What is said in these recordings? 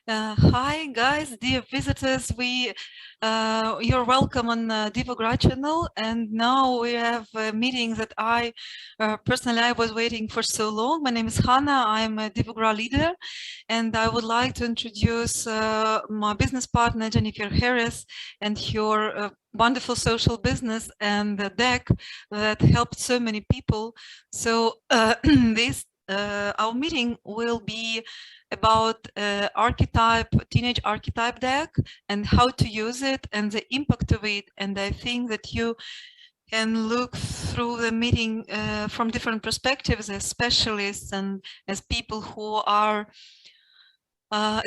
Hi guys, dear visitors. You're welcome on DyvoGra channel, and now we have a meeting that I personally I was waiting for so long. My name is Hannah. I'm a DyvoGra leader, and I would like to introduce my business partner Jennifer and her wonderful social business and the deck that helped so many people. So this our meeting will be about teenage archetype deck and how to use it and the impact of it. And I think that you can look through the meeting from different perspectives as specialists and as people who are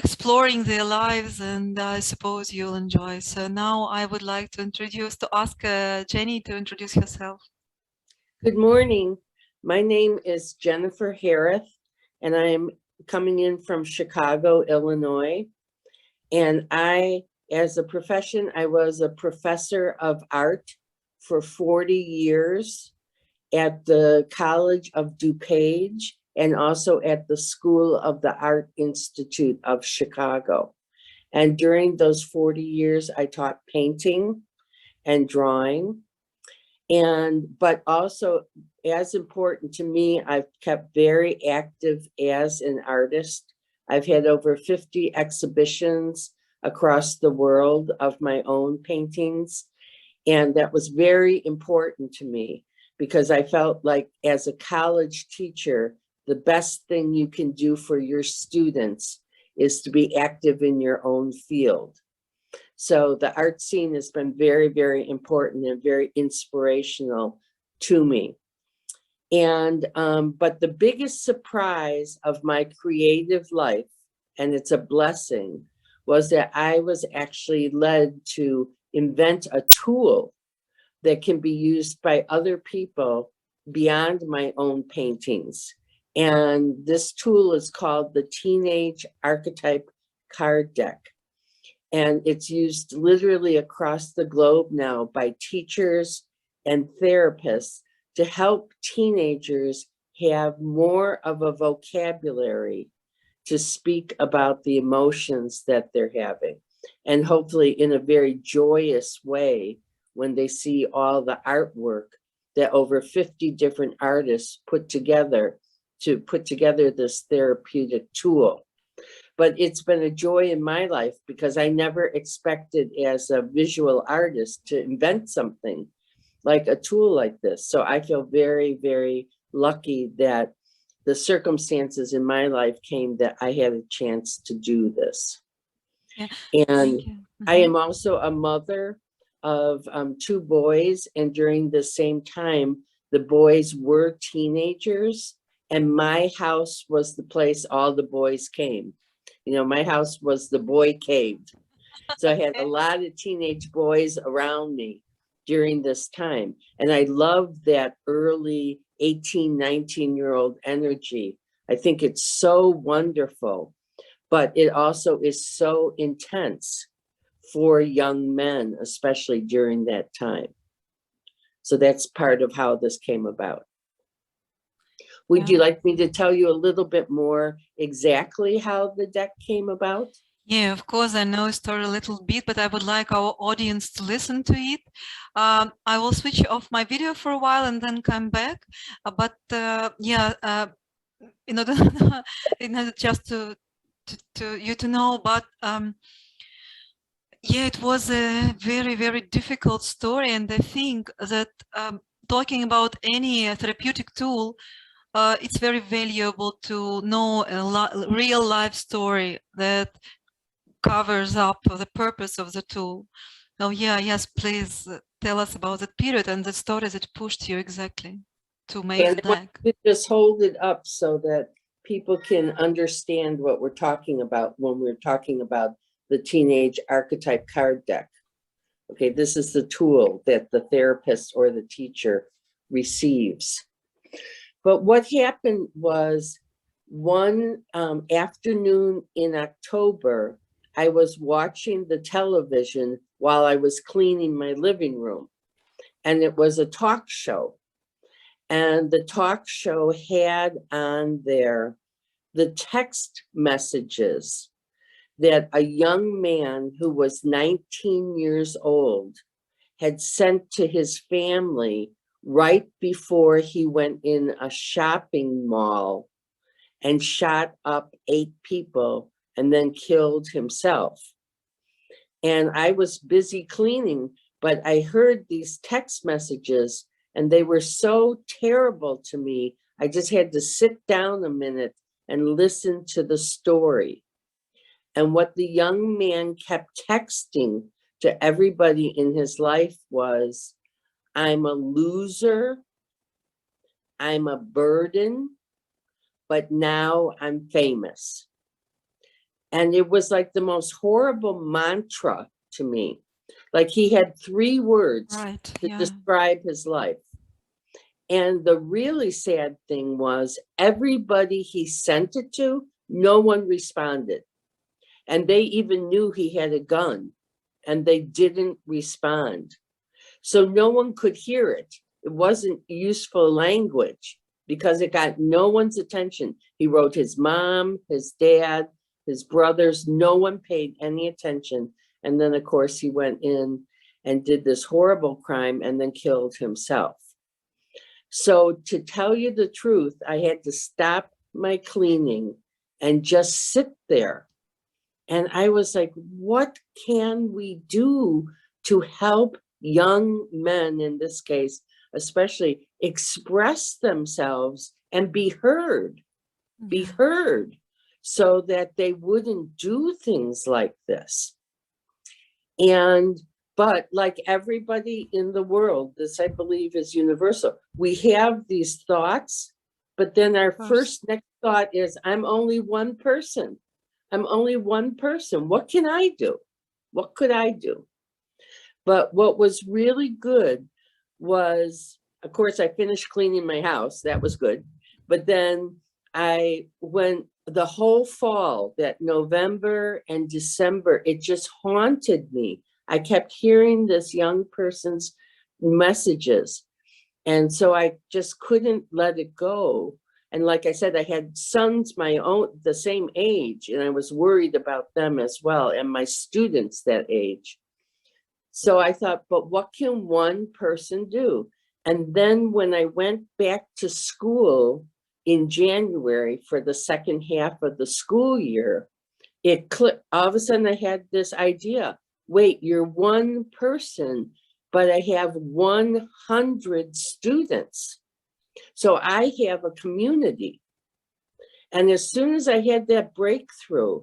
exploring their lives, and I suppose you'll enjoy. So now I would like to ask Jenny to introduce herself. Good morning. My name is Jennifer.Hereth, and I'm coming in from Chicago, Illinois. And as a profession, I was a professor of art for 40 years at the College of DuPage and also at the School of the Art Institute of Chicago. And during those 40 years, I taught painting and drawing. But also, as important to me, I've kept very active as an artist. I've had over 50 exhibitions across the world of my own paintings. And that was very important to me because I felt like as a college teacher, the best thing you can do for your students is to be active in your own field. So the art scene has been very, very important and very inspirational to me. And but the biggest surprise of my creative life, and it's a blessing, was that I was actually led to invent a tool that can be used by other people beyond my own paintings. And this tool is called the Teenage Archetype Card Deck. And it's used literally across the globe now by teachers and therapists to help teenagers have more of a vocabulary to speak about the emotions that they're having. And hopefully in a very joyous way when they see all the artwork that over 50 different artists put together to put together this therapeutic tool. But it's been a joy in my life because I never expected as a visual artist to invent something like a tool like this. So I feel very, very lucky that the circumstances in my life came that I had a chance to do this. Yeah. And I am also a mother of 2 boys. And during the same time, the boys were teenagers and my house was the place all the boys came. You know, my house was the boy cave. So I had a lot of teenage boys around me during this time. And I love that early 18, 19-year-old energy. I think it's so wonderful, but it also is so intense for young men, especially during that time. So that's part of how this came about. Would you like me to tell you a little bit more exactly how the deck came about? Yeah, of course, I know the story a little bit, but I would like our audience to listen to it. I will switch off my video for a while and then come back. In order, just to you to know, but yeah, it was a very, very difficult story, and I think that talking about any therapeutic tool, it's very valuable to know a real life story that covers up the purpose of the tool. Oh yeah, yes, please tell us about that period and the story that pushed you exactly to make the deck. Just hold it up so that people can understand what we're talking about when we're talking about the Teenage Archetype Card Deck. Okay, this is the tool that the therapist or the teacher receives. But what happened was one afternoon in October, I was watching the television while I was cleaning my living room, and it was a talk show. And the talk show had on there the text messages that a young man who was 19 years old had sent to his family right before he went in a shopping mall and shot up 8 people and then killed himself. And I was busy cleaning, but I heard these text messages and they were so terrible to me. I just had to sit down a minute and listen to the story. And what the young man kept texting to everybody in his life was, I'm a loser, I'm a burden, but now I'm famous. And it was like the most horrible mantra to me. Like he had 3 words to describe his life. And the really sad thing was everybody he sent it to, no one responded. And they even knew he had a gun and they didn't respond. So no one could hear it. It wasn't useful language because it got no one's attention. He wrote his mom, his dad, his brothers, no one paid any attention. And then of course he went in and did this horrible crime and then killed himself. So to tell you the truth, I had to stop my cleaning and just sit there. And I was like, what can we do to help young men, in this case, especially express themselves and be heard, so that they wouldn't do things like this. But like everybody in the world, this I believe is universal. We have these thoughts, but then our next thought is, I'm only one person. I'm only one person. What can I do? What could I do? But what was really good was, of course, I finished cleaning my house. That was good. But then I went the whole fall, that November and December, it just haunted me. I kept hearing this young person's messages. And so I just couldn't let it go. And like I said, I had sons my own, the same age, and I was worried about them as well, and my students that age. So I thought, but what can one person do? And then when I went back to school in January for the second half of the school year, it clicked. All of a sudden I had this idea. Wait, you're one person, but I have 100 students. So I have a community. And as soon as I had that breakthrough,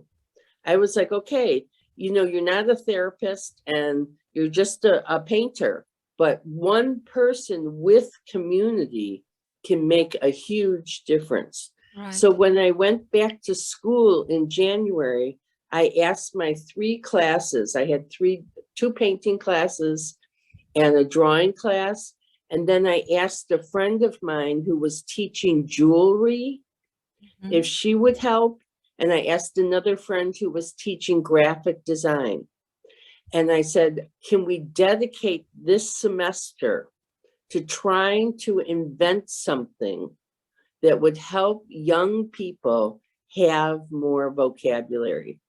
I was like, okay, you know, you're not a therapist and you're just a painter, but one person with community can make a huge difference. Right. So when I went back to school in January, I asked my 3 classes. I had 2 painting classes and a drawing class. And then I asked a friend of mine who was teaching jewelry if she would help. And I asked another friend who was teaching graphic design. And I said, can we dedicate this semester to trying to invent something that would help young people have more vocabulary?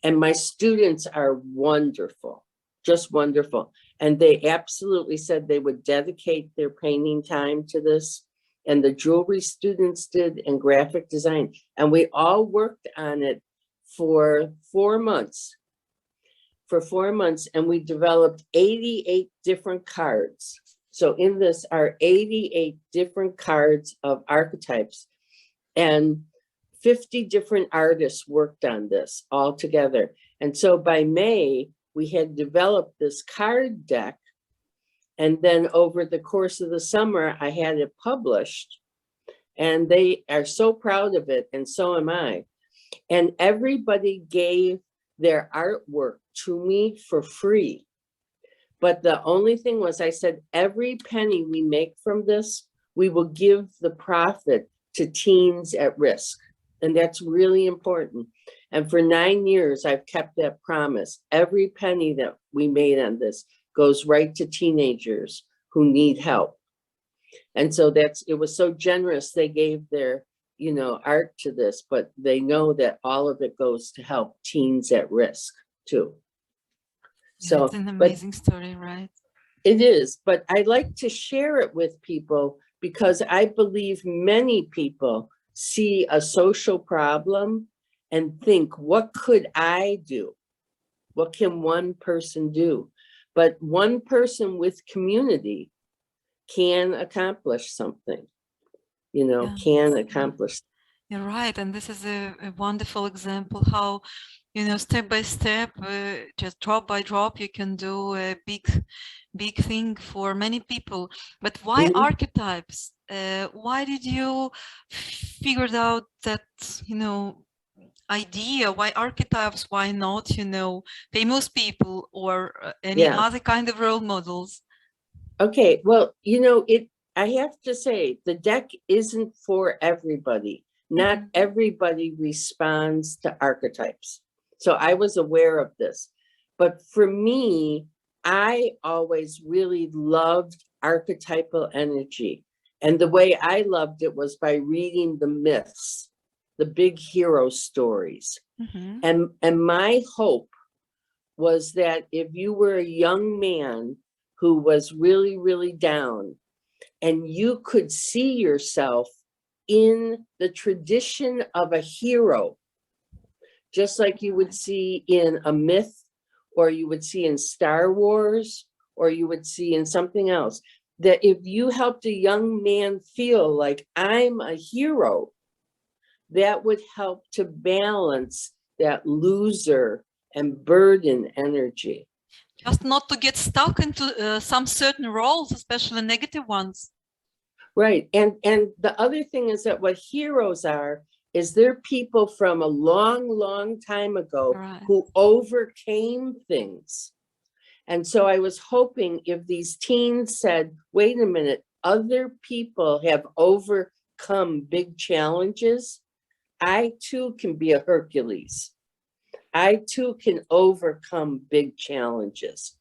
And my students are wonderful, just wonderful. And they absolutely said they would dedicate their painting time to this. And the jewelry students did, and graphic design. And we all worked on it for 4 months. And we developed 88 different cards. So in this are 88 different cards of archetypes. And 50 different artists worked on this all together. And so by May, we had developed this card deck. And then over the course of the summer, I had it published. And they are so proud of it, and so am I. And everybody gave their artwork to me for free. But the only thing was, I said, every penny we make from this, we will give the profit to teens at risk. And that's really important. And for 9 years, I've kept that promise. Every penny that we made on this goes right to teenagers who need help. And so it was so generous. They gave their art to this, but they know that all of it goes to help teens at risk too. So it's an amazing story, right? It is, but I like to share it with people because I believe many people see a social problem and think, what could I do? What can one person do? But one person with community can accomplish something, can accomplish. You're right. And this is a wonderful example how, step by step, just drop by drop, you can do a big thing for many people. But why archetypes? Why did you figure out that, idea? Why archetypes? Why not, famous people or any other kind of role models? Okay, well, I have to say the deck isn't for everybody. Not everybody responds to archetypes. So I was aware of this. But for me, I always really loved archetypal energy. And the way I loved it was by reading the myths, the big hero stories. And my hope was that if you were a young man who was really, really down, and you could see yourself in the tradition of a hero, just like you would see in a myth, or you would see in Star Wars, or you would see in something else, that if you helped a young man feel like I'm a hero, that would help to balance that loser and burden energy. Just not to get stuck into some certain roles, especially negative ones. Right. And the other thing is that what heroes are is they're people from a long, long time ago who overcame things. And so I was hoping if these teens said, wait a minute, other people have overcome big challenges, I too can be a Hercules. I too can overcome big challenges.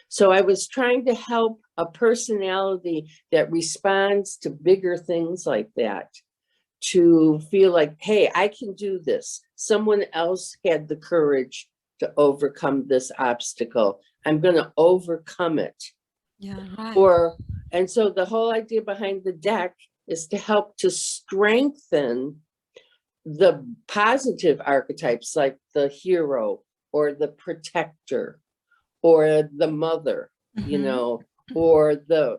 So I was trying to help a personality that responds to bigger things like that to feel like, hey, I can do this. Someone else had the courage to overcome this obstacle. I'm going to overcome it. Yeah, right. And so the whole idea behind the deck is to help to strengthen the positive archetypes like the hero or the protector or the mother, or the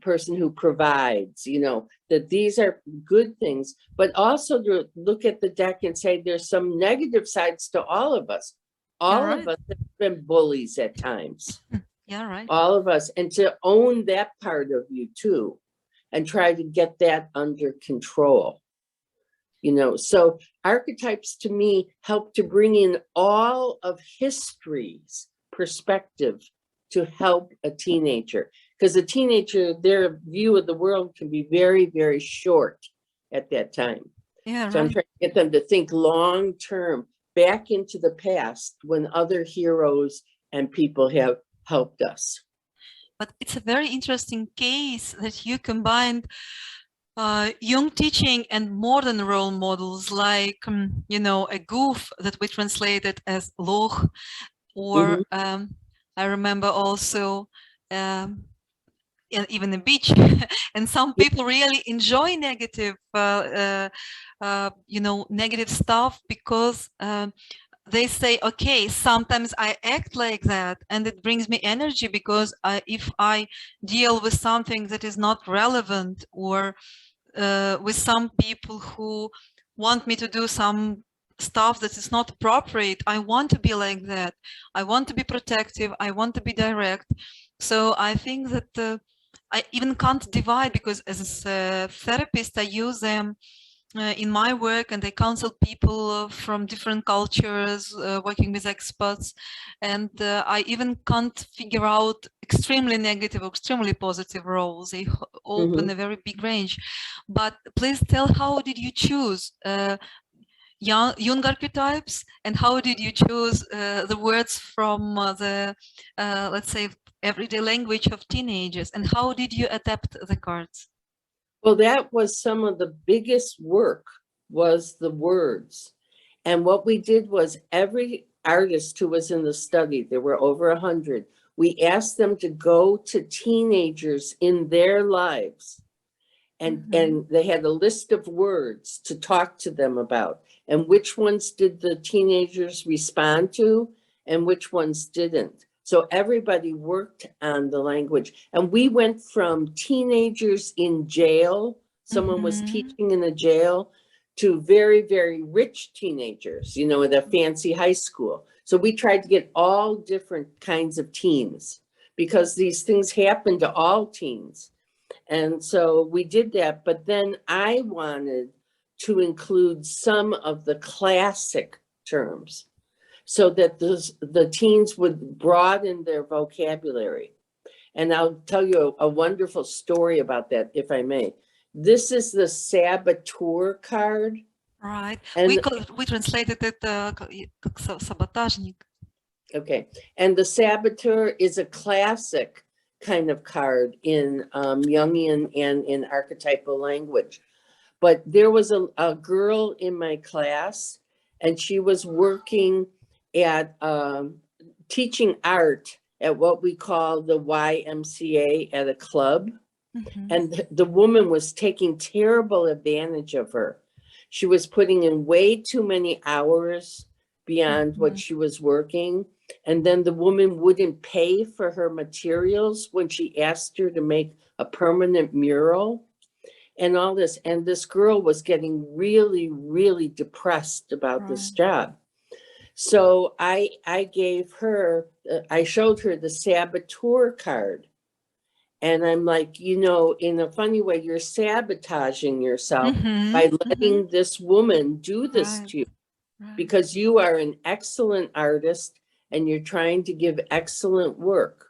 person who provides, that these are good things, but also to look at the deck and say there's some negative sides to all of us. All of us have been bullies at times. Yeah, right. All of us, and to own that part of you too, and try to get that under control. So archetypes to me help to bring in all of history's perspective to help a teenager, because a teenager, their view of the world can be very, very short at that time. Yeah, so I'm trying to get them to think long term, back into the past when other heroes and people have helped us. But it's a very interesting case that you combined young teaching and modern role models, like a goof that we translated as loch, or I remember also even a beach. And some people really enjoy negative negative stuff because they say, okay, sometimes I act like that and it brings me energy, because if I deal with something that is not relevant, or with some people who want me to do some stuff that is not appropriate, I want to be like that. I want to be protective. I want to be direct. So I think that I even can't divide, because as a therapist, I use them in my work, and I counsel people from different cultures, working with experts, and I even can't figure out extremely negative or extremely positive roles. They open a very big range. But please tell, how did you choose young archetypes, and how did you choose the words from the let's say everyday language of teenagers, and how did you adapt the cards? Well, that was some of the biggest work was the words. And what we did was every artist who was in the study, there were over 100, we asked them to go to teenagers in their lives. And they had a list of words to talk to them about. And which ones did the teenagers respond to and which ones didn't. So everybody worked on the language. And we went from teenagers in jail, someone was teaching in a jail, to very, very rich teenagers, you know, at a fancy high school. So we tried to get all different kinds of teens because these things happen to all teens. And so we did that, but then I wanted to include some of the classic terms so that the teens would broaden their vocabulary. And I'll tell you a wonderful story about that, if I may. This is the saboteur card. Right. And We translated it как саботажник. okay. And the saboteur is a classic kind of card in Jungian and in archetypal language. But there was a girl in my class, and she was working at teaching art at what we call the YMCA at a club. And the woman was taking terrible advantage of her. She was putting in way too many hours beyond what she was working. And then the woman wouldn't pay for her materials when she asked her to make a permanent mural and all this. And this girl was getting really, really depressed about this job. So I gave her, I showed her the saboteur card. And I'm like, you know, in a funny way, you're sabotaging yourself by letting this woman do this to you because you are an excellent artist and you're trying to give excellent work.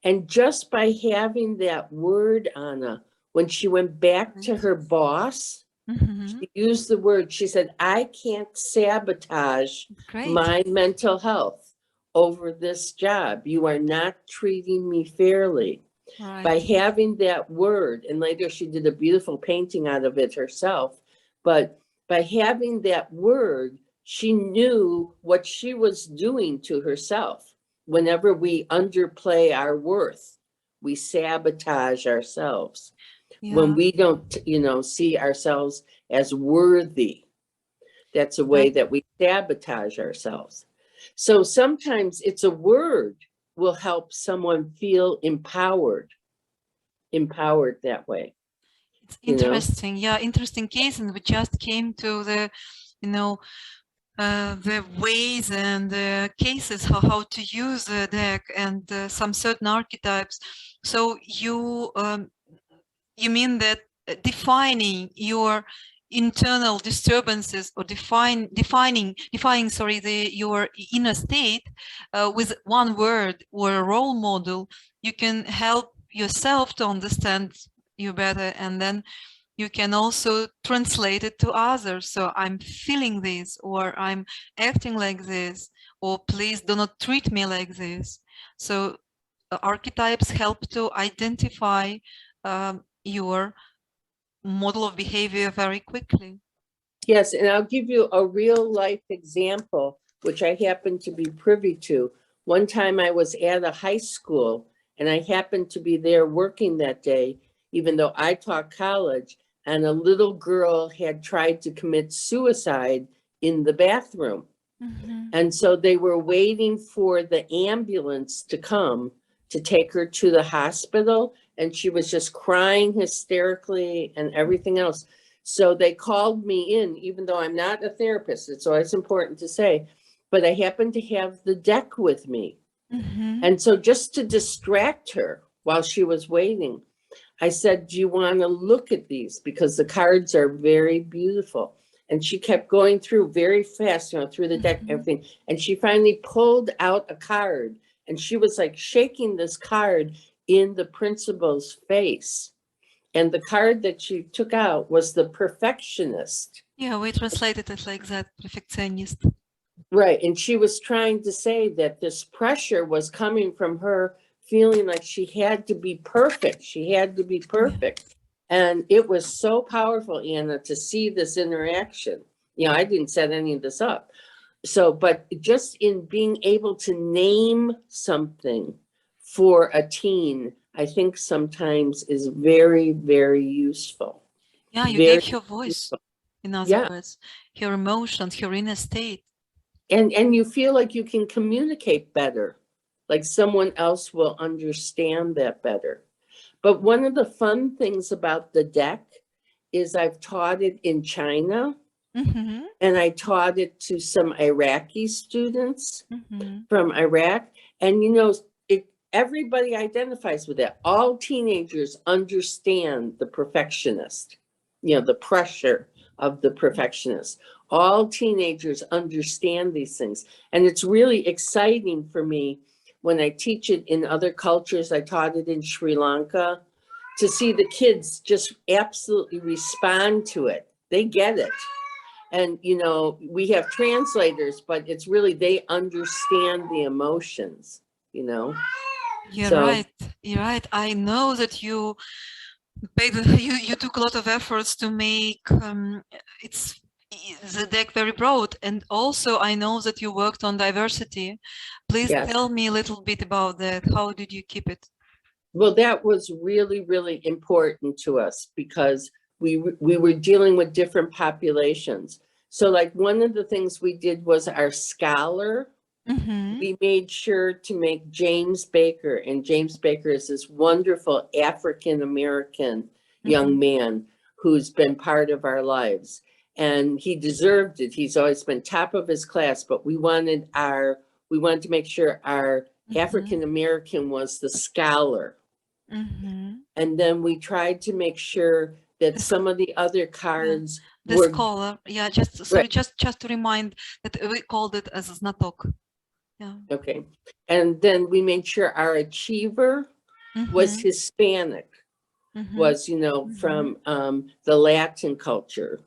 And just by having that word, Anna, when she went back to her boss, she used the word, she said, I can't sabotage my mental health over this job. You are not treating me fairly. By having that word, and later she did a beautiful painting out of it herself, but by having that word, she knew what she was doing to herself. Whenever we underplay our worth, we sabotage ourselves. When we don't, you know, see ourselves as worthy, that's a way that we sabotage ourselves. So sometimes it's a word will help someone feel empowered that way. It's interesting. Yeah, interesting case. And we just came to the, you know, the ways and the cases, how to use the deck and some certain archetypes. So you mean that defining your internal disturbances or defining your inner state with one word or a role model, you can help yourself to understand you better, and then you can also translate it to others. So I'm feeling this, or I'm acting like this, or please do not treat me like this. So archetypes help to identify your model of behavior very quickly. Yes, and I'll give you a real life example, which I happen to be privy to. One time I was at a high school and I happened to be there working that day, even though I taught college, and a little girl had tried to commit suicide in the bathroom. And so they were waiting for the ambulance to come to take her to the hospital. And she was just crying hysterically and everything else. So they called me in, even though I'm not a therapist. It's always important to say, but I happened to have the deck with me. And so just to distract her while she was waiting, I said, do you want to look at these? Because the cards are very beautiful. And she kept going through very fast, you know, through the deck, everything. And she finally pulled out a card and she was like shaking this card in the principal's face. And the card that she took out was the perfectionist. Yeah, we translated it like that, perfectionist. Right. And she was trying to say that this pressure was coming from her feeling like she had to be perfect. She had to be perfect. And it was so powerful, Anna, to see this interaction. You know, I didn't set any of this up. So, but just in being able to name something for a teen, I think sometimes is very, very useful. Yeah, you Very gave her voice, useful. in other Yeah. words, her emotions, her inner state. And you feel like you can communicate better, like someone else will understand that better. But one of the fun things about the deck is I've taught it in China, and I taught it to some Iraqi students from Iraq. And you know, everybody identifies with that. All teenagers understand the perfectionist, you know, the pressure of the perfectionist. All teenagers understand these things. And it's really exciting for me when I teach it in other cultures. I taught it in Sri Lanka, to see the kids just absolutely respond to it. They get it. And, you know, we have translators, but it's really, they understand the emotions, you know? You're So, right. You're right. I know that you you took a lot of efforts to make it's the deck very broad, and also I know that you worked on diversity. Please yes. tell me a little bit about that. How did you keep it? Well, that was really, really important to us because we were dealing with different populations. So like one of the things we did was our scholar. We made sure to make James Baker, and James Baker is this wonderful African-American young man who's been part of our lives. And he deserved it. He's always been top of his class, but we wanted to make sure our African-American was the scholar. And then we tried to make sure that some of the other cards the were scholar. Yeah, just sorry, just to remind that we called it as a znatok. Yeah. Okay. And then we made sure our achiever was Hispanic, was, you know, from the Latin culture.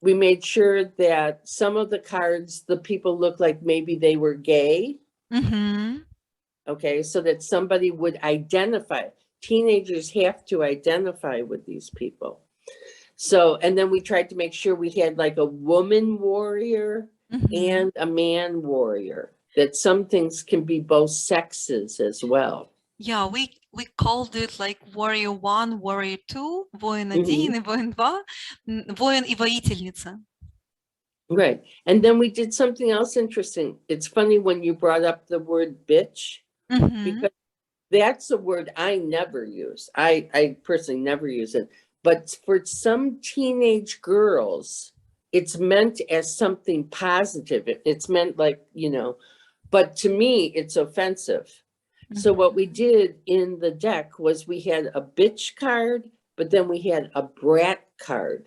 We made sure that some of the cards, the people looked like maybe they were gay. Okay, so that somebody would identify. Teenagers have to identify with these people. So, and then we tried to make sure we had like a woman warrior and a man warrior, that some things can be both sexes as well. Yeah, we called it like warrior 1, warrior 2, воин 1 и воин 2, воин и воительница. Right. And then we did something else interesting. It's funny when you brought up the word bitch, because that's a word I never use. I personally never use it. But for some teenage girls, it's meant as something positive. It's meant like, you know, but to me, it's offensive. So what we did in the deck was we had a bitch card, but then we had a brat card.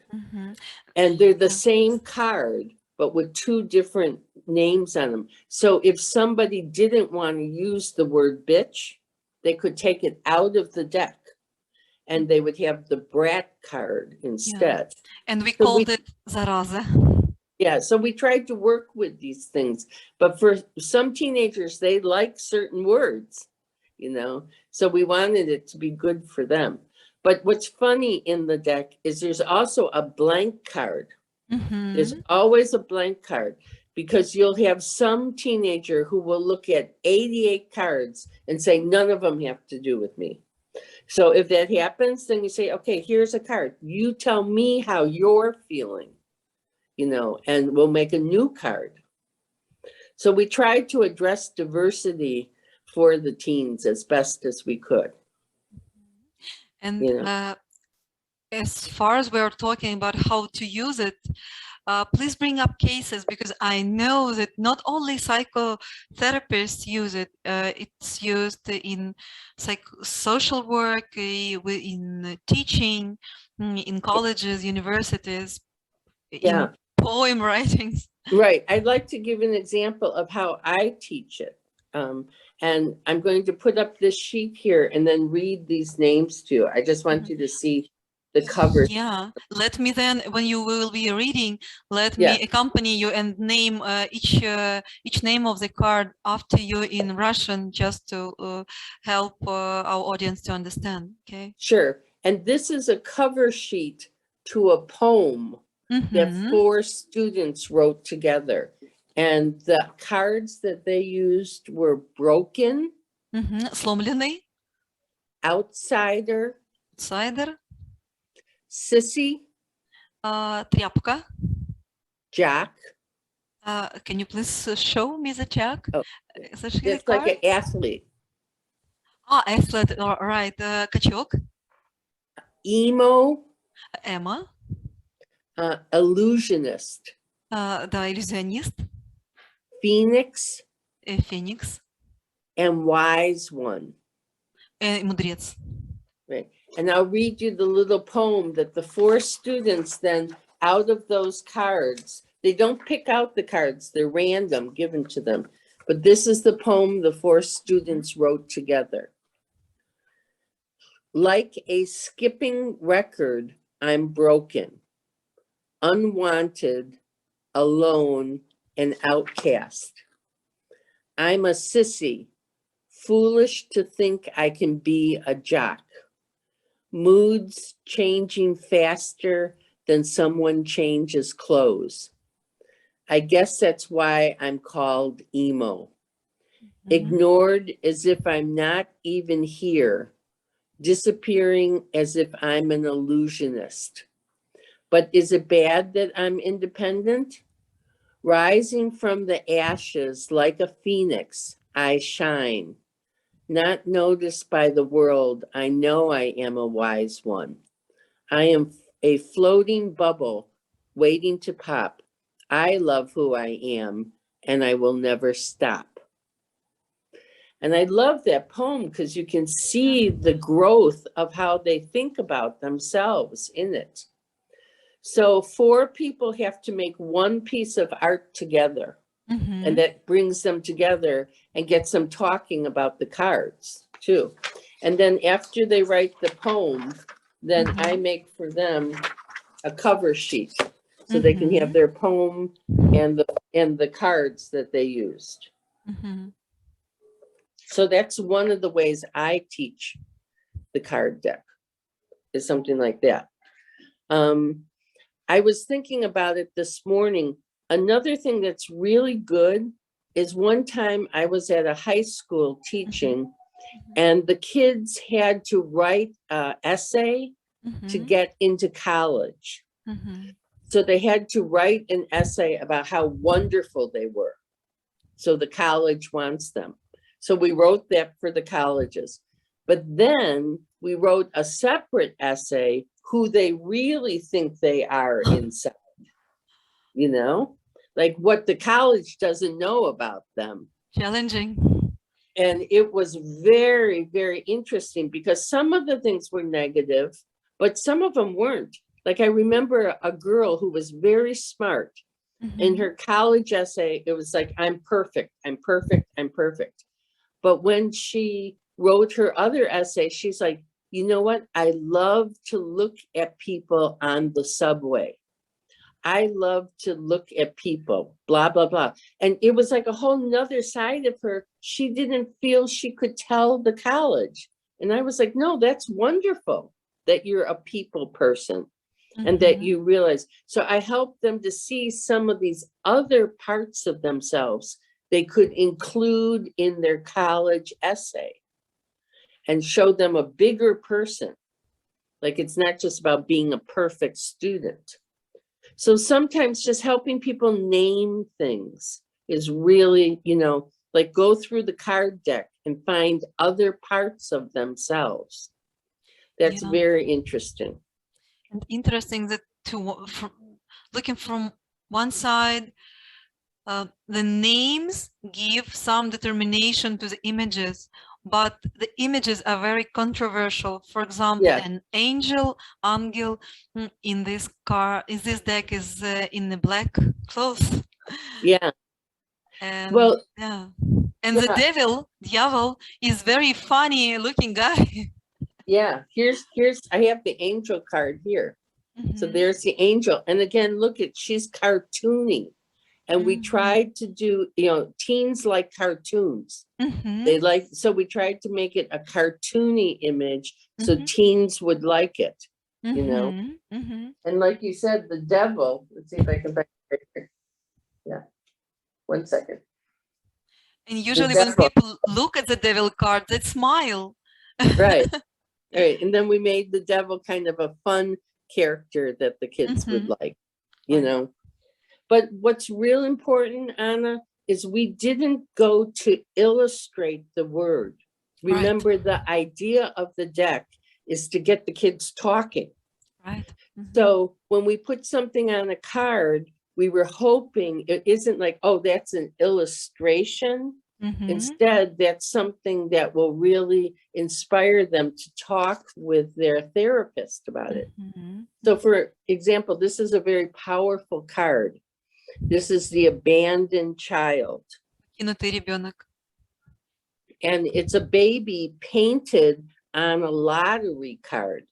And they're the same card, but with two different names on them. So if somebody didn't want to use the word bitch, they could take it out of the deck and they would have the brat card instead. And we called it зараза. Yeah, so we tried to work with these things, but for some teenagers, they like certain words, you know, so we wanted it to be good for them. But what's funny in the deck is there's also a blank card. There's always a blank card, because you'll have some teenager who will look at 88 cards and say, none of them have to do with me. So if that happens, then you say, okay, here's a card. You tell me how you're feeling, you know, and we'll make a new card. So we tried to address diversity for the teens as best as we could. And you know, as far as we're talking about how to use it, please bring up cases, because I know that not only psychotherapists use it, it's used in social work, in teaching, in colleges, universities, in poem writings. Right. I'd like to give an example of how I teach it. And I'm going to put up this sheet here and then read these names to you. I just want you to see the cover. Yeah, let me then, when you will be reading, let me accompany you and name each name of the card after you in Russian, just to help our audience to understand. Okay. Sure. And this is a cover sheet to a poem that 4 students wrote together. And the cards that they used were broken, Сломлений, outsider, outsider, sissy, тряпка. jock. Can you please show me the jack? Oh, Especially it's like an athlete. Athlete, right. Качок, Emo, Emma, illusionist, да, иллюзионист, phoenix, Феникс, and wise one. Мудрец. Right. And I'll read you the little poem that the 4 students then, out of those cards, they don't pick out the cards, they're random, given to them. But this is the poem the 4 students wrote together. Like a skipping record, I'm broken, unwanted, alone, and outcast. I'm a sissy, foolish to think I can be a jock. Moods changing faster than someone changes clothes. I guess that's why I'm called emo. Ignored as if I'm not even here. Disappearing as if I'm an illusionist. But is it bad that I'm independent? Rising from the ashes like a phoenix, I shine. Not noticed by the world, I know I am a wise one. I am a floating bubble waiting to pop. I love who I am, and I will never stop. And I love that poem because you can see the growth of how they think about themselves in it. So 4 people have to make one piece of art together. And that brings them together and gets them talking about the cards too. And then after they write the poem, then I make for them a cover sheet so they can have their poem and the cards that they used. So that's one of the ways I teach the card deck, is something like that. I was thinking about it this morning. Another thing that's really good is one time I was at a high school teaching and the kids had to write an essay to get into college. So they had to write an essay about how wonderful they were. So the college wants them. So we wrote that for the colleges. But then we wrote a separate essay who they really think they are inside, you know, like what the college doesn't know about them. Challenging. And it was very, very interesting because some of the things were negative, but some of them weren't. Like I remember a girl who was very smart. In her college essay, it was like, I'm perfect, I'm perfect, I'm perfect. But when she wrote her other essay, she's like, you know what? I love to look at people on the subway. I love to look at people, blah, blah, blah. And it was like a whole nother side of her. She didn't feel she could tell the college. And I was like, no, that's wonderful that you're a people person and that you realize. So I helped them to see some of these other parts of themselves they could include in their college essay and show them a bigger person. Like it's not just about being a perfect student. So sometimes just helping people name things is really, you know, like go through the card deck and find other parts of themselves. That's very interesting. And interesting that looking from one side, the names give some determination to the images, but the images are very controversial. For example, an angel in this deck is in the black clothes. And and the devil is very funny looking guy. Here's I have the angel card here. So there's the angel, and again, look at, she's cartoony. And we tried to do, teens like cartoons. They like, so we tried to make it a cartoony image so teens would like it, And like you said, the devil, let's see if I can find it right here. Yeah, 1 second. And usually when people look at the devil card, they smile. Right. Right. And then we made the devil kind of a fun character that the kids would like, But what's real important, Anna, is we didn't go to illustrate the word. Remember, the idea of the deck is to get the kids talking. Right. So when we put something on a card, we were hoping it isn't like, oh, that's an illustration. Instead, that's something that will really inspire them to talk with their therapist about it. So for example, this is a very powerful card. This is the abandoned child. And it's a baby painted on a lottery card.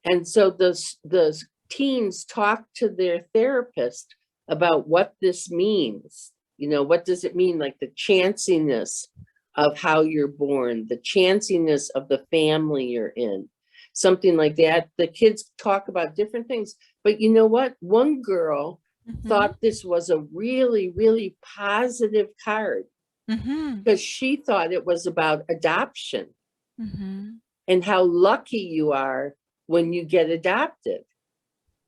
And so the teens talk to their therapist about what this means. What does it mean? Like the chanciness of how you're born, the chanciness of the family you're in, something like that. The kids talk about different things. But you know what? One girl thought this was a really, really positive card because she thought it was about adoption and how lucky you are when you get adopted.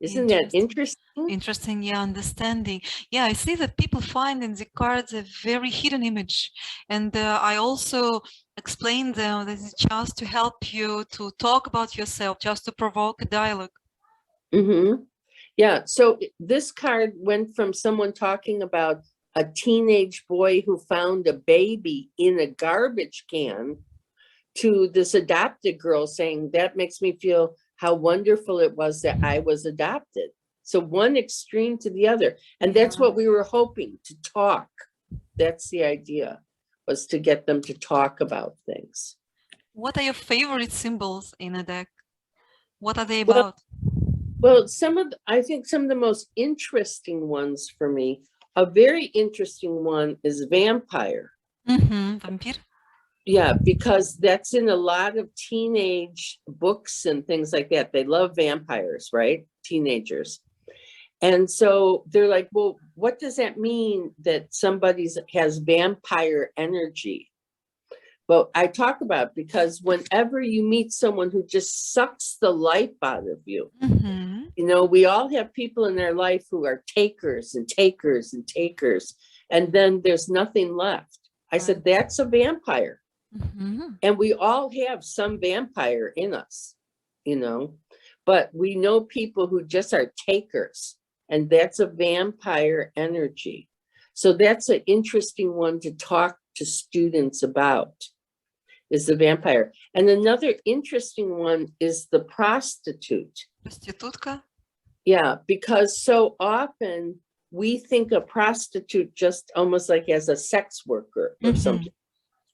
Isn't that interesting? Interesting, yeah, understanding. Yeah, I see that people find in the cards a very hidden image. And I also explain them that it's just to help you to talk about yourself, just to provoke a dialogue. Yeah, so this card went from someone talking about a teenage boy who found a baby in a garbage can to this adopted girl saying, that makes me feel how wonderful it was that I was adopted. So one extreme to the other. And that's what we were hoping to talk. That's the idea, was to get them to talk about things. What are your favorite symbols in a deck? What are they about? Well, I think some of the most interesting ones for me, a very interesting one is vampire. Vampire? Yeah, because that's in a lot of teenage books and things like that. They love vampires, right? Teenagers. And so they're like, well, what does that mean that somebody has vampire energy? Well, I talk about it because whenever you meet someone who just sucks the life out of you, we all have people in their life who are takers and takers and takers, and then there's nothing left. I said, that's a vampire. And we all have some vampire in us, but we know people who just are takers, and that's a vampire energy. So that's an interesting one to talk to students about, is the vampire. And another interesting one is the prostitute. Prostitutka? Yeah, because so often we think of prostitute just almost like as a sex worker or something.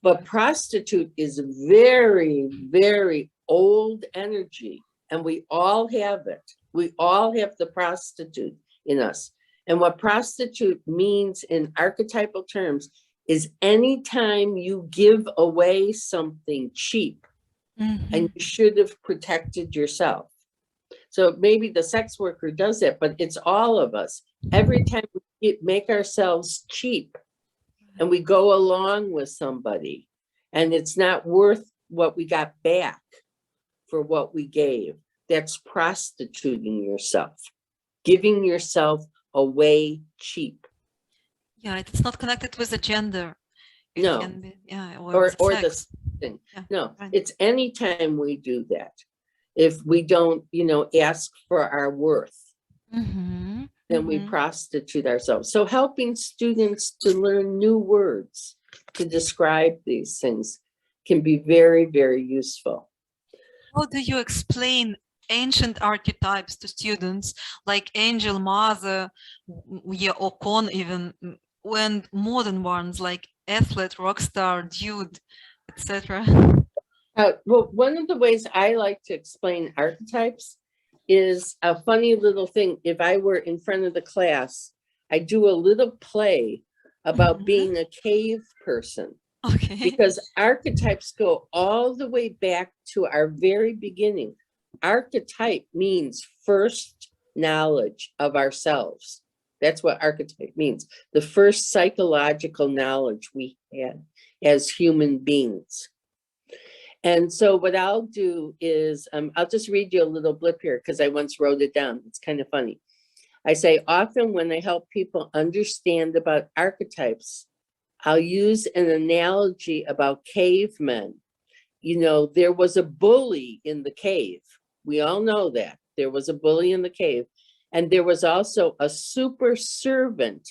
But prostitute is very, very old energy, and we all have it. We all have the prostitute in us. And what prostitute means in archetypal terms is anytime you give away something cheap and you should have protected yourself. So maybe the sex worker does it, but it's all of us. Every time we make ourselves cheap and we go along with somebody and it's not worth what we got back for what we gave, that's prostituting yourself, giving yourself away cheap. Yeah, it's not connected with the gender. It No, can be, or the thing. Yeah, no, right. It's anytime we do that. If we don't, ask for our worth, then we prostitute ourselves. So helping students to learn new words to describe these things can be very, very useful. How do you explain ancient archetypes to students, like Angel, Mother, or Con even, and modern ones like Athlete, Rockstar, Dude, etc.? Well, one of the ways I like to explain archetypes is a funny little thing. If I were in front of the class, I do a little play about being a cave person. Okay. Because archetypes go all the way back to our very beginning. Archetype means first knowledge of ourselves. That's what archetype means. The first psychological knowledge we had as human beings. And so what I'll do is, I'll just read you a little blip here because I once wrote it down. It's kind of funny. I say, often when I help people understand about archetypes, I'll use an analogy about cavemen. You know, there was a bully in the cave. We all know that. There was a bully in the cave. And there was also a super servant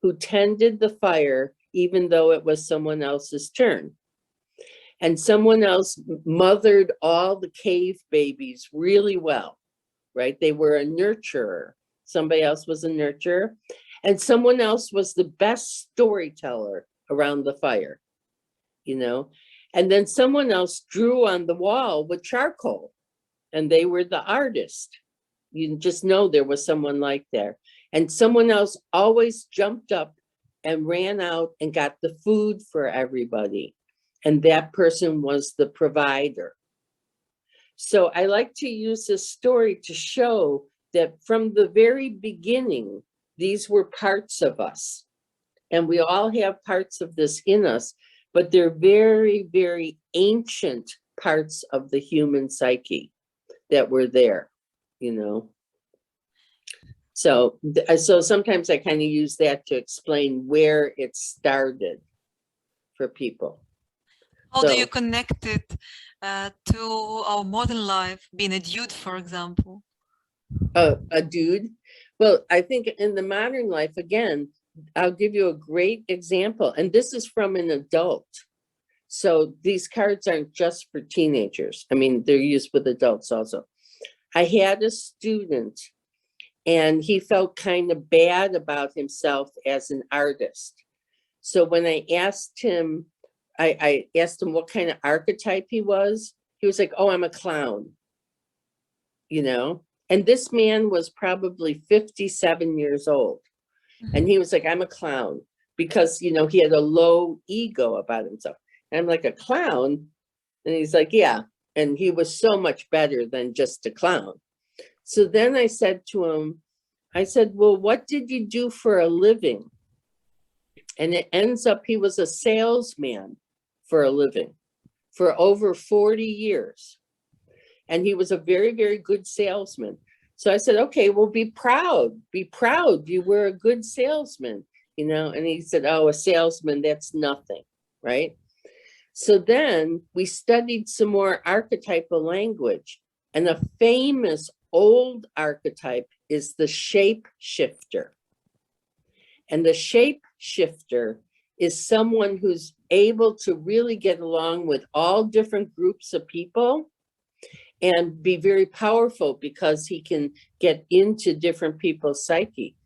who tended the fire, even though it was someone else's turn. And someone else mothered all the cave babies really well, right? They were a nurturer. Somebody else was a nurturer. And someone else was the best storyteller around the fire, you know? And then someone else drew on the wall with charcoal, and they were the artist. You just know there was someone like that. And someone else always jumped up and ran out and got the food for everybody. And that person was the provider. So I like to use this story to show that from the very beginning, these were parts of us. And we all have parts of this in us, but they're very, very ancient parts of the human psyche that were there, you know. So sometimes I kind of use that to explain where it started for people. How do you connect it to our modern life, being a dude, for example? A dude? Well, I think in the modern life, again, I'll give you a great example. And this is from an adult. So these cards aren't just for teenagers. I mean, they're used with adults also. I had a student and he felt kind of bad about himself as an artist. So when I asked him, I asked him what kind of archetype he was like, oh, I'm a clown, you know? And this man was probably 57 years old. And he was like, I'm a clown, because, you know, he had a low ego about himself. And I'm like, a clown? And he's like, yeah. And he was so much better than just a clown. So then I said to him, I said, well, what did you do for a living? And it ends up he was a salesman for a living for over 40 years. And he was a very, very good salesman. So I said, okay, well, be proud. Be proud. You were a good salesman, you know? And he said, oh, a salesman, that's nothing, right? So then we studied some more archetypal language. And a famous old archetype is the shape shifter. And the shape shifter is someone who's able to really get along with all different groups of people and be very powerful because he can get into different people's psyche.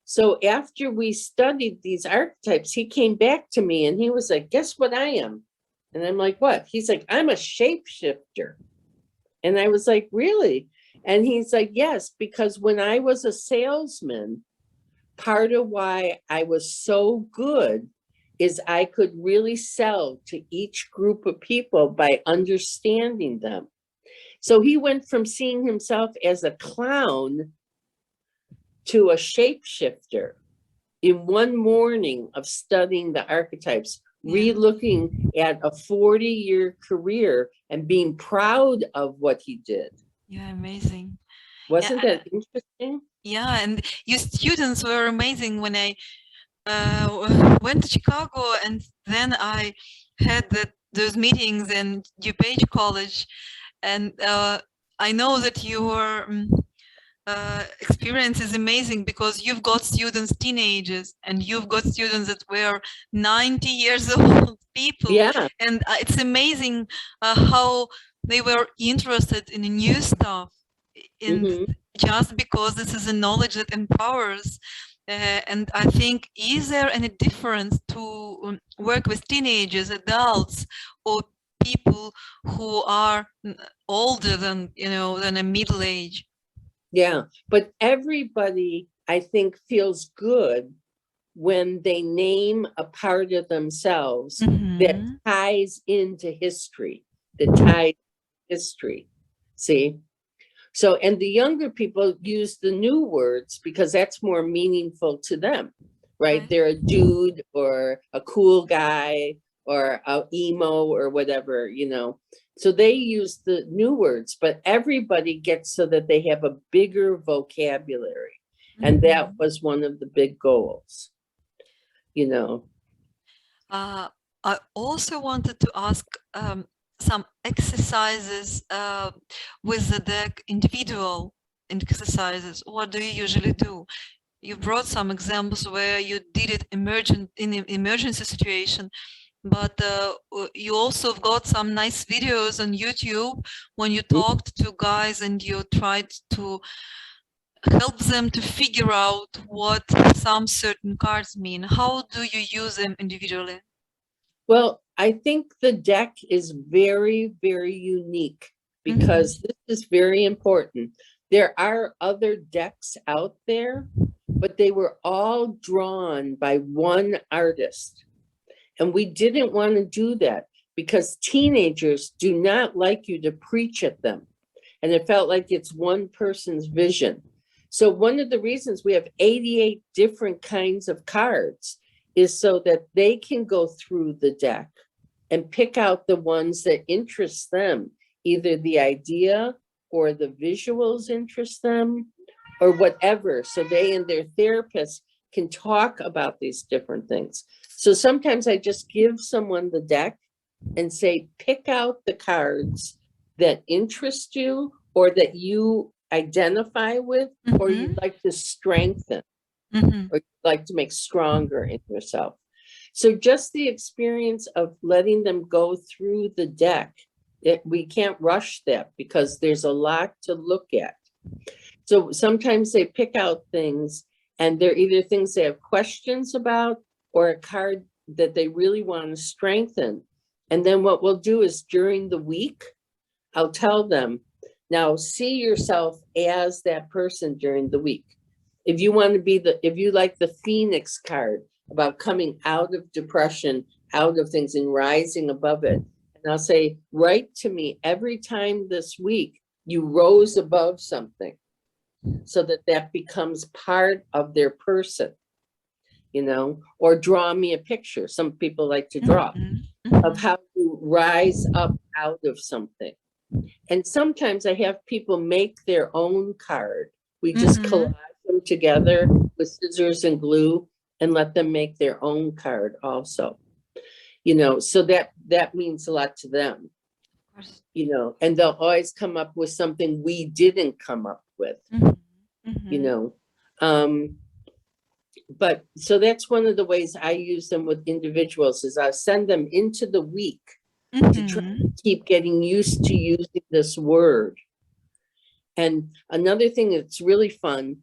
So after we studied these archetypes, he came back to me and he was like, guess what I am? And I'm like, what? He's like, I'm a shapeshifter. And I was like, really? And he's like, yes, because when I was a salesman, part of why I was so good is I could really sell to each group of people by understanding them. So he went from seeing himself as a clown to a shapeshifter in one morning of studying the archetypes, re-looking at a 40-year career and being proud of what he did. Yeah, amazing. Wasn't that interesting? Yeah, and your students were amazing. When I went to Chicago, and then I had those meetings in DuPage College, and I know that your experience is amazing because you've got students, teenagers, and you've got students that were 90 years old people. Yeah. And it's amazing how they were interested in new stuff, just because this is a knowledge that empowers. And I think, is there any difference to work with teenagers, adults, or people who are older than, you know, than a middle age? Yeah, but everybody, I think, feels good when they name a part of themselves that ties into history, See? So, and the younger people use the new words because that's more meaningful to them, right? They're a dude or a cool guy or a emo or whatever, you know. So they use the new words, but everybody gets so that they have a bigger vocabulary. And that was one of the big goals, you know. I also wanted to ask some exercises with the deck, individual exercises. What do you usually do? You brought some examples where you did it in an emergency situation, but you also got some nice videos on YouTube when you talked to guys and you tried to help them to figure out what some certain cards mean. How do you use them individually? Well, I think the deck is very, very unique because this is very important. There are other decks out there, but they were all drawn by one artist. And we didn't want to do that because teenagers do not like you to preach at them. And it felt like it's one person's vision. So one of the reasons we have 88 different kinds of cards is so that they can go through the deck and pick out the ones that interest them, either the idea or the visuals interest them or whatever. So they and their therapist can talk about these different things. So sometimes I just give someone the deck and say, pick out the cards that interest you or that you identify with or you'd like to strengthen. Or like to make stronger in yourself. So just the experience of letting them go through the deck, we can't rush that because there's a lot to look at. So sometimes they pick out things and they're either things they have questions about or a card that they really want to strengthen. And then what we'll do is during the week, I'll tell them, now see yourself as that person during the week. If you want to be if you like the Phoenix card about coming out of depression, out of things and rising above it. And I'll say, write to me every time this week you rose above something so that that becomes part of their person, you know, or draw me a picture. Some people like to draw of how you rise up out of something. And sometimes I have people make their own card. We just collage them together with scissors and glue and let them make their own card also, you know, so that means a lot to them, you know, and they'll always come up with something we didn't come up with, you know. But so that's one of the ways I use them with individuals is I send them into the week to try to keep getting used to using this word. And another thing that's really fun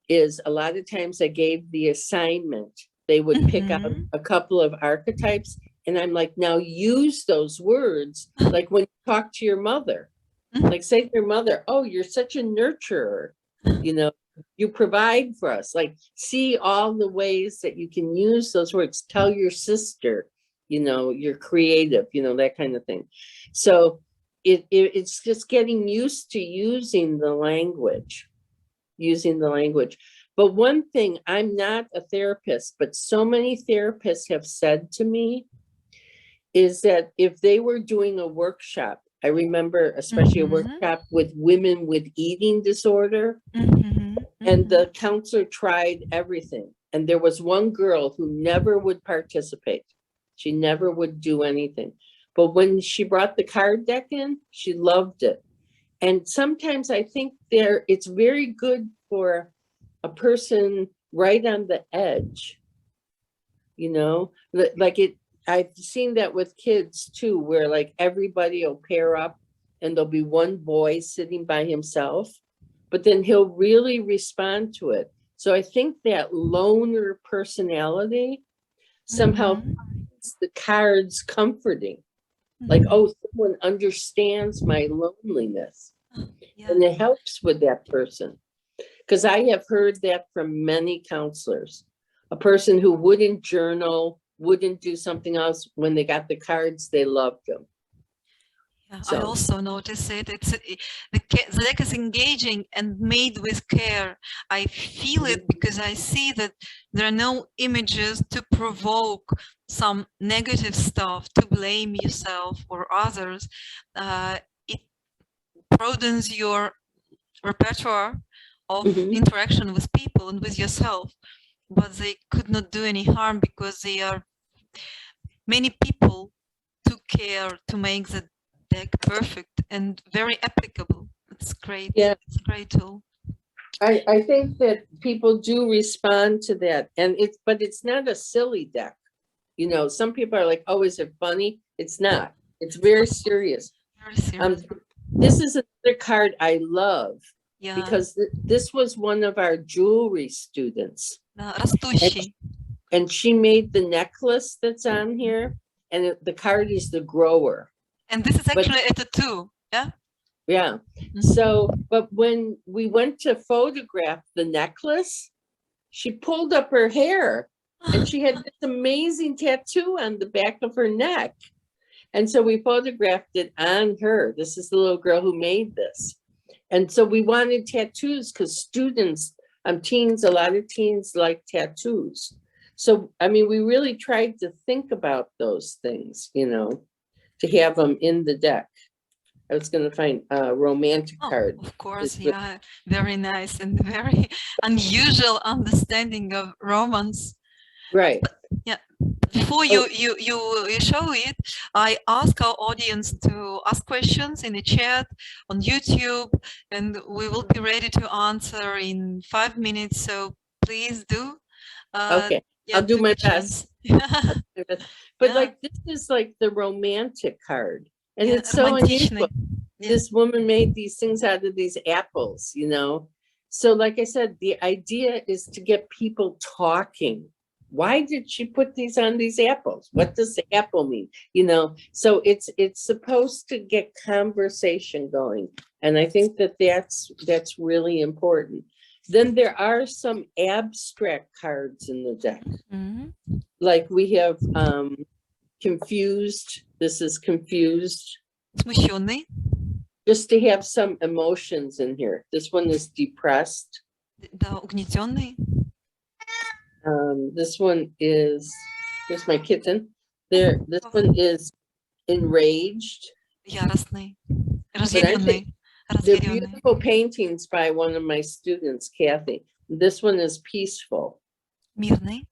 is a lot of times I gave the assignment, they would pick out a couple of archetypes and I'm like, now use those words. Like when you talk to your mother, like say to your mother, oh, you're such a nurturer, you know, you provide for us, like see all the ways that you can use those words. Tell your sister, you know, you're creative, you know, that kind of thing. So it's just getting used to using the language. But one thing, I'm not a therapist, but so many therapists have said to me is that if they were doing a workshop, I remember especially a workshop with women with eating disorder, and the counselor tried everything. And there was one girl who never would participate. She never would do anything. But when she brought the card deck in, she loved it. And sometimes I think it's very good for a person right on the edge, you know, like I've seen that with kids too, where like everybody will pair up and there'll be one boy sitting by himself, but then he'll really respond to it. So I think that loner personality somehow finds the cards comforting. Like, oh, someone understands my loneliness. And it helps with that person. Because I have heard that from many counselors. A person who wouldn't journal, wouldn't do something else, when they got the cards, they loved them. Yeah, So. I also notice it. The deck is engaging and made with care. I feel it because I see that there are no images to provoke some negative stuff, to blame yourself or others. It broadens your repertoire of interaction with people and with yourself, but they could not do any harm because they are many people took care to make the deck perfect and very applicable. It's great. Yeah, it's a great tool. I think that people do respond to that, and but it's not a silly deck. You know, some people are like, oh, is it funny? It's not. It's very serious. Very serious. This is another card I love, Yeah. because this was one of our jewelry students. And she made the necklace that's on here, and the card is the grower. And this is actually a tattoo, yeah? Yeah. So, but when we went to photograph the necklace, she pulled up her hair and she had this amazing tattoo on the back of her neck. And so we photographed it on her. This is the little girl who made this. And so we wanted tattoos because students, teens, a lot of teens like tattoos. So, I mean, we really tried to think about those things, you know, to have them in the deck. I was going to find a romantic card. Of course, yeah, very nice and very unusual understanding of romance. Right. But, yeah. Before you show it, I ask our audience to ask questions in the chat on YouTube, and we will be ready to answer in 5 minutes. So please do. Okay, yeah, I'll do my best. But yeah. like, this is like the romantic card, and Yeah, it's so unusual. This woman made these things out of these apples, you know. So like I said, the idea is to get people talking. Why did she put these on these apples? What does the apple mean? You know, so it's supposed to get conversation going. And I think that that's really important. Then there are some abstract cards in the deck. Like we have confused. This is confused. Смущенный. Just to have some emotions in here. This one is depressed. Да, угнетенный. This one is, here's my kitten. This one is enraged. Яростный. Разъяренный. They're beautiful paintings by one of my students, Kathy. This one is peaceful. Мирный.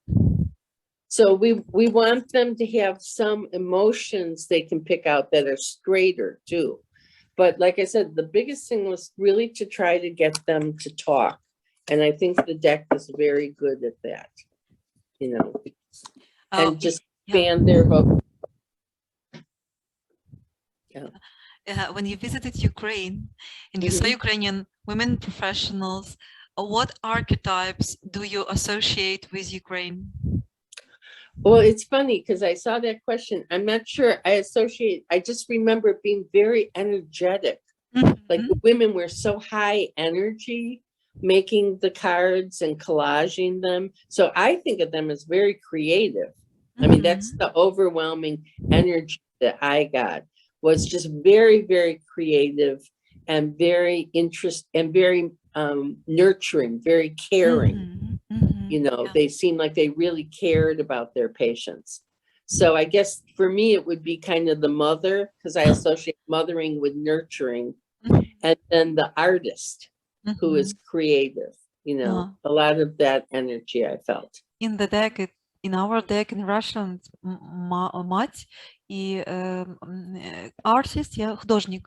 So we want them to have some emotions they can pick out that are straighter too. But like I said, the biggest thing was really to try to get them to talk. And I think the deck is very good at that, you know, and just expand their vocabulary. When you visited Ukraine and you saw Ukrainian women professionals, what archetypes do you associate with Ukraine? Well, it's funny because I saw that question. I'm not sure I just remember it being very energetic. Like the women were so high energy, making the cards and collaging them. So I think of them as very creative. I mean, that's the overwhelming energy that I got, was just very, very creative and very very nurturing, very caring. You know, they seemed like they really cared about their patients. So I guess for me, it would be kind of the mother, because I associate mothering with nurturing, and then the artist who is creative, you know, a lot of that energy I felt. In the deck, in our deck in Russian, мать и artist, yeah, художник.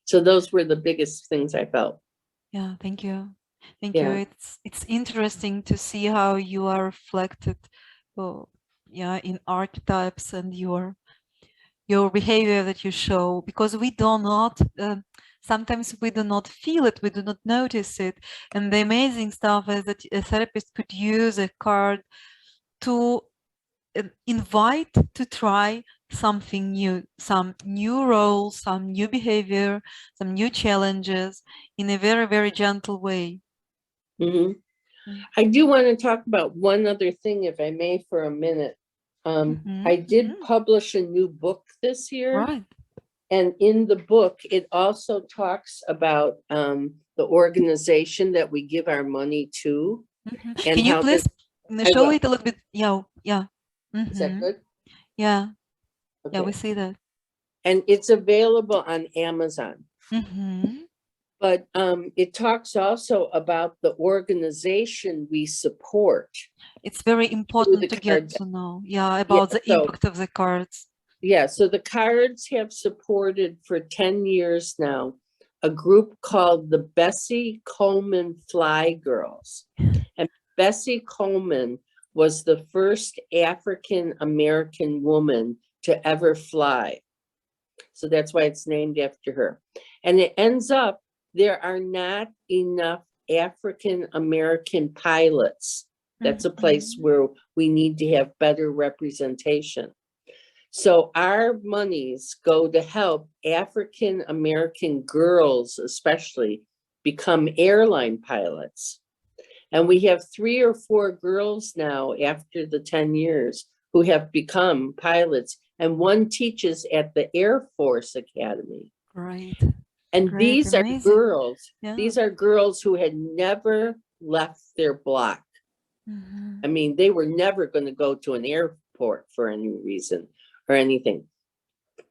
So those were the biggest things I felt. Yeah, thank you. Thank you. It's interesting to see how you are reflected, in archetypes and your behavior that you show, because we do not sometimes we do not feel it, we do not notice it. And the amazing stuff is that a therapist could use a card to invite to try something new, some new role, some new behavior, some new challenges in a very, very gentle way. Mhm. Mm. I do want to talk about one other thing, if I may, for a minute. I did publish a new book this year. Right. And in the book, it also talks about the organization that we give our money to. And Can you how please I show will. it a little bit? Yeah, yeah. Is that good? Yeah, yeah, we Okay. see that. And it's available on Amazon. Mm-hmm. But it talks also about the organization we support. It's very through important the to card get deck. to know, yeah, Yeah, about the so impact of the cards. yeah, so the cards have supported for 10 years now a group called the Bessie Coleman Fly Girls. And Bessie Coleman was the first African American woman to ever fly. So that's why it's named after her. And it ends up there are not enough African American pilots. That's a place where we need to have better representation. So our monies go to help African American girls, especially, become airline pilots. And we have 3 or 4 girls now after the 10 years who have become pilots, and one teaches at the Air Force Academy. Right. And Great, these are amazing. girls, Yeah. these are girls who had never left their block. I mean, they were never going to go to an airport for any reason or anything.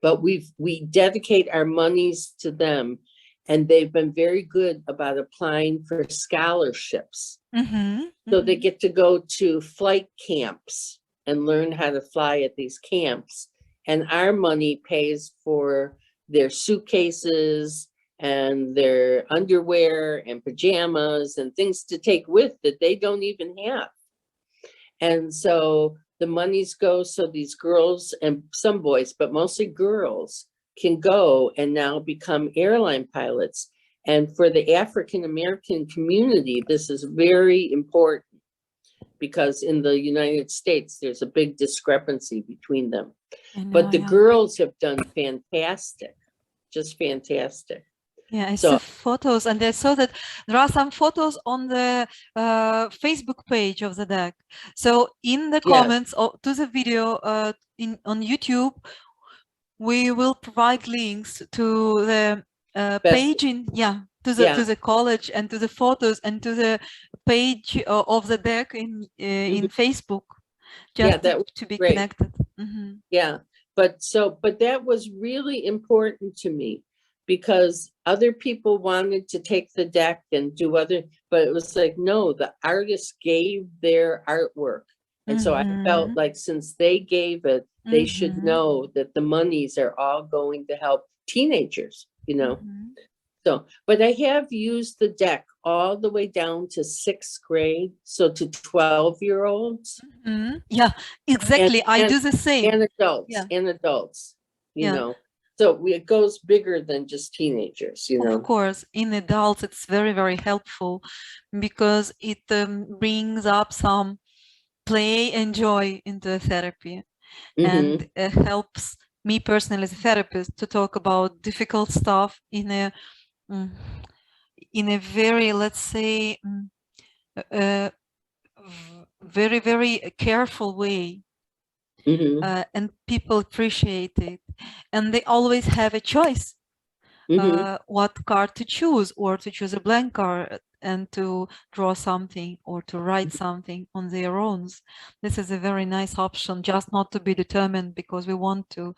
But we dedicate our monies to them, and they've been very good about applying for scholarships. So they get to go to flight camps and learn how to fly at these camps. And our money pays for their suitcases and their underwear and pajamas and things to take with that they don't even have. And so the monies go so these girls and some boys, but mostly girls, can go and now become airline pilots. And for the African American community, this is very important because in the United States, there's a big discrepancy between them. But the girls have done fantastic, just fantastic. Yeah, I see photos, and I saw that there are some photos on the Facebook page of the deck. So in the comments to the video on YouTube, we will provide links to the page to the college and to the photos and to the page of the deck in Facebook, just to be connected. Yeah, but that was really important to me because other people wanted to take the deck and do other, but it was like, no, the artist gave their artwork. And so I felt like since they gave it, they should know that the monies are all going to help teenagers, you know. So, but I have used the deck all the way down to 6th grade, so to 12-year-olds. Yeah, exactly. I do the same. And adults, you know. So it goes bigger than just teenagers, you know. Of course, in adults, it's very, very helpful because it brings up some play and joy into therapy, and helps me personally as a therapist to talk about difficult stuff in a very, let's say, very, very careful way. And people appreciate it, and they always have a choice what card to choose, or to choose a blank card and to draw something or to write something on their own. This is a very nice option, just not to be determined, because we want to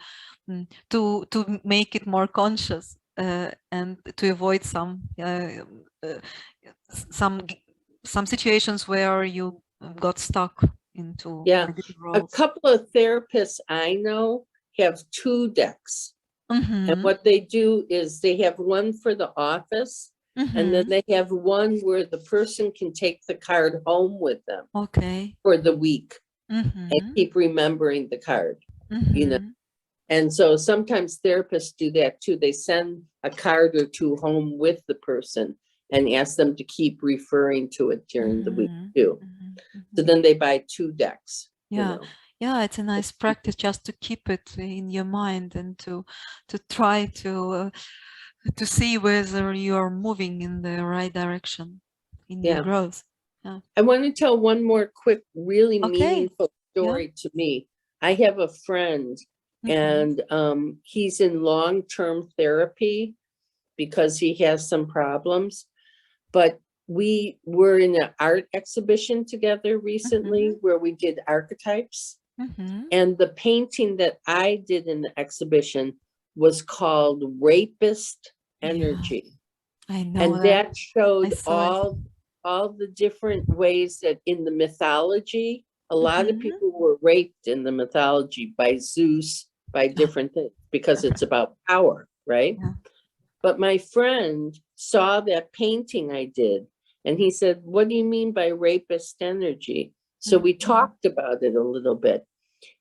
make it more conscious and to avoid some situations where you got stuck into negative roles. A couple of therapists I know have 2 decks. And what they do is they have one for the office, and then they have one where the person can take the card home with them for the week and keep remembering the card, you know. And so sometimes therapists do that too. They send a card or 2 home with the person and ask them to keep referring to it during the week too. So then they buy 2 decks. Yeah. You know? Yeah, it's a nice practice just to keep it in your mind and to try to see whether you are moving in the right direction in your Yeah. growth. Yeah. I want to tell one more quick, really Okay. meaningful story to me. I have a friend, and he's in long-term therapy because he has some problems. But we were in an art exhibition together recently where we did archetypes. And the painting that I did in the exhibition was called Rapist Energy. Yeah, I know And that showed all the different ways that in the mythology, a lot of people were raped in the mythology by Zeus, by different things, because it's about power, right? Yeah. But my friend saw that painting I did, and he said, "What do you mean by rapist energy?" So we talked about it a little bit,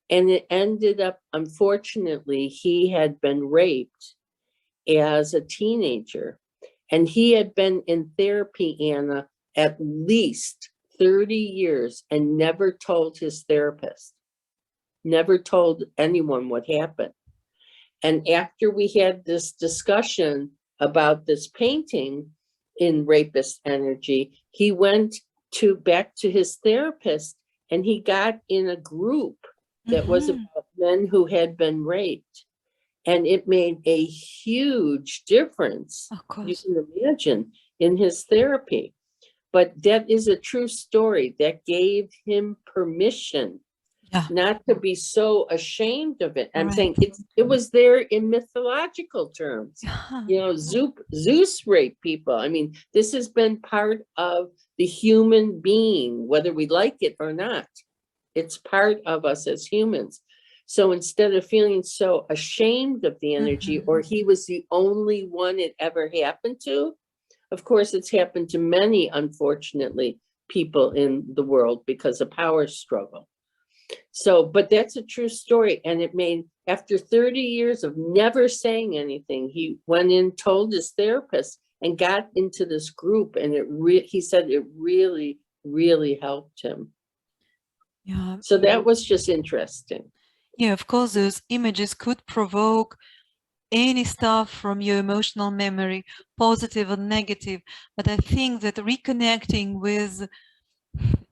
and it ended up, unfortunately, he had been raped as a teenager, and he had been in therapy, Anna, at least 30 years and never told his therapist, never told anyone what happened. And after we had this discussion about this painting in Rapist Energy, he went back to his therapist, and he got in a group that was about men who had been raped. And it made a huge difference, you can imagine, in his therapy. But that is a true story that gave him permission not to be so ashamed of it. I'm saying it was there in mythological terms. You know, Zeus raped people. I mean, this has been part of the human being, whether we like it or not. It's part of us as humans. So instead of feeling so ashamed of the energy, or he was the only one it ever happened to, of course, it's happened to many, unfortunately, people in the world because of power struggle. So, but that's a true story. And it made, after 30 years of never saying anything, he went in, told his therapist, and got into this group. And he said it really, really helped him. Yeah. So that was just interesting. Yeah, of course, those images could provoke any stuff from your emotional memory, positive or negative. But I think that reconnecting with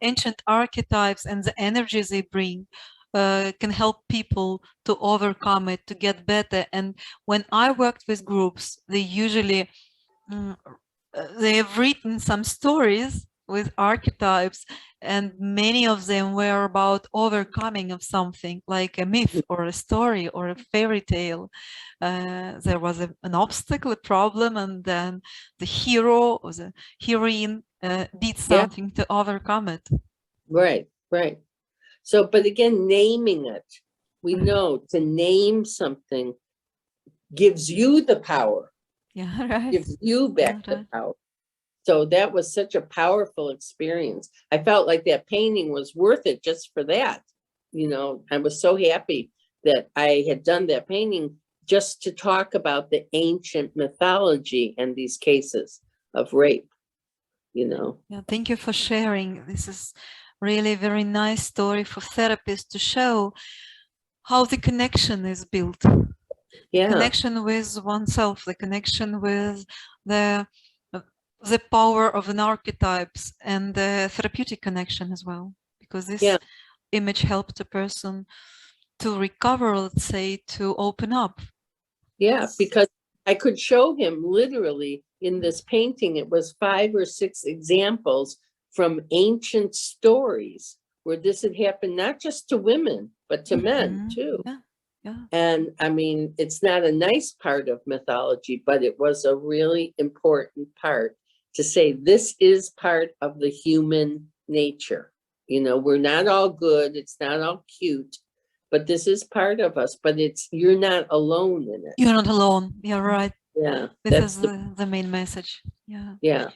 ancient archetypes and the energies they bring can help people to overcome it, to get better. And when I worked with groups, they usually they have written some stories with archetypes, and many of them were about overcoming of something like a myth or a story or a fairy tale. There was an obstacle, a problem, and then the hero or the heroine did something to overcome it. Right, right. So, but again, naming it, we know to name something gives you the power. Yeah, right. Gives you back the power. So that was such a powerful experience. I felt like that painting was worth it just for that. You know, I was so happy that I had done that painting just to talk about the ancient mythology and these cases of rape, you know. Yeah, thank you for sharing. This is really a very nice story for therapists to show how the connection is built. Yeah. Connection with oneself, the connection with the power of an archetypes, and the therapeutic connection as well, because this image helped a person to recover, let's say, to open up. Yeah, because I could show him literally in this painting, it was 5 or 6 examples from ancient stories where this had happened, not just to women, but to men too. And I mean, it's not a nice part of mythology, but it was a really important part to say this is part of the human nature. You know, we're not all good, it's not all cute, but this is part of us, but you're not alone in it. You're not alone. You're right. Yeah. This is the main message. Yeah. Yeah.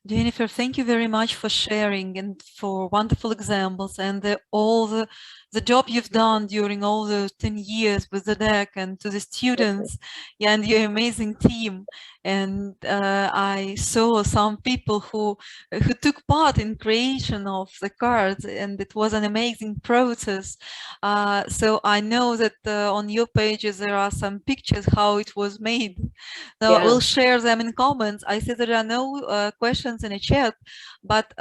Jennifer, thank you very much for sharing and for wonderful examples and all the job you've done during all those 10 years with the deck and to the students and your amazing team. and I saw some people who took part in creation of the cards, and it was an amazing process. So I know that on your pages there are some pictures how it was made. So Yeah. we'll share them in comments. I see there are no questions in the chat, but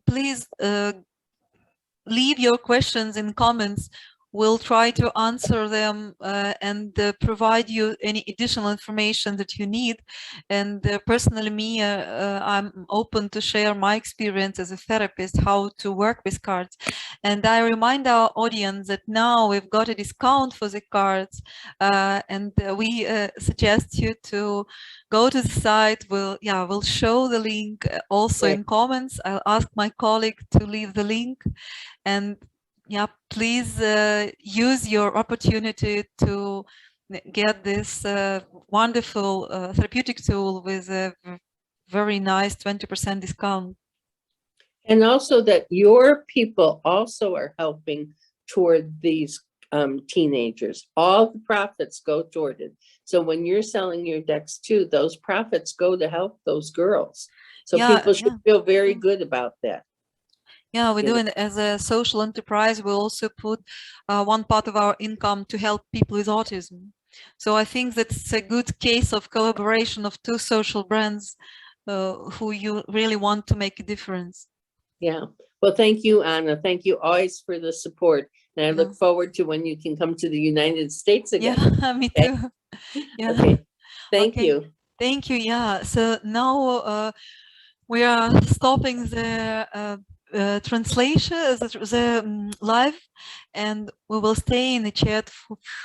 please leave your questions in comments. We'll try to answer them and provide you any additional information that you need. And personally, me, I'm open to share my experience as a therapist, how to work with cards. And I remind our audience that now we've got a discount for the cards, and we suggest you to go to the site. We'll show the link also in comments. I'll ask my colleague to leave the link. And yeah, please use your opportunity to get this wonderful therapeutic tool with a very nice 20% discount. And also that your people also are helping toward these teenagers. All the profits go toward it. So when you're selling your decks too, those profits go to help those girls. So people should feel very good about that. Yeah, we do it as a social enterprise. We also put one part of our income to help people with autism. So I think that's a good case of collaboration of two social brands who you really want to make a difference. Yeah. Well, thank you, Anna. Thank you always for the support. And I look forward to when you can come to the United States again. Yeah, me too. Yeah. Okay. Thank you. Thank you. Yeah. So now we are stopping the translation, the live, and we will stay in the chat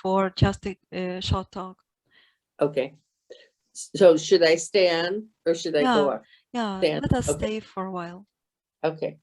for just a short talk. Okay. So should I stay on or should I go off? Yeah, let us stay for a while. Okay.